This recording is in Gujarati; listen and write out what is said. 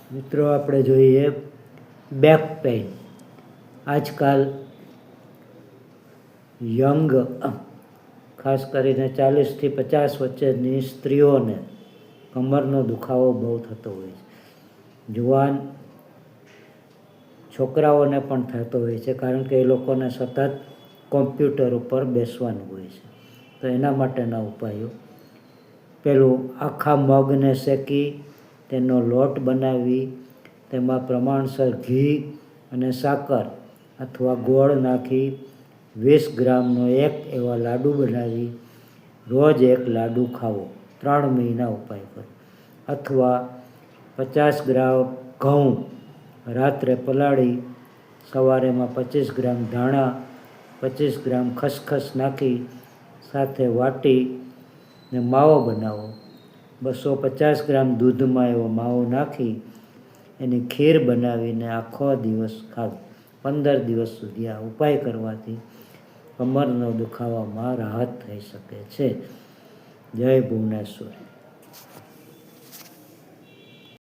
મિત્રો આપણે જોઈએ બેક પેઇન. આજકાલ યંગ ખાસ કરીને 40થી 50 વચ્ચેની સ્ત્રીઓને કમરનો દુખાવો બહુ થતો હોય છે. જુવાન છોકરાઓને પણ થતો હોય છે, કારણ કે એ લોકોને સતત કોમ્પ્યુટર ઉપર બેસવાનું હોય છે. તો એના માટેના ઉપાયો: પેલું, આખા મગને શેકી તેનો લોટ બનાવી તેમાં પ્રમાણસર ઘી અને સાકર અથવા ગોળ નાખી 20 ગ્રામનો એક એવા લાડુ બનાવી રોજ એક લાડુ ખાવો. 3 મહિના ઉપાય કરો. અથવા 50 ગ્રામ ઘઉં રાત્રે પલાળી સવારેમાં 25 ગ્રામ ધાણા, 25 ગ્રામ ખસખસ નાખી સાથે વાટી ને માવો બનાવો. 250 ગ્રામ દૂધમાં એવો માવો નાખી એની ખીર બનાવીને આખો દિવસ ખાવો. 15 દિવસ સુધી આ ઉપાય કરવાથી કમરનો દુખાવામાં રાહત થઈ શકે છે. જય ભુવનેશ્વર.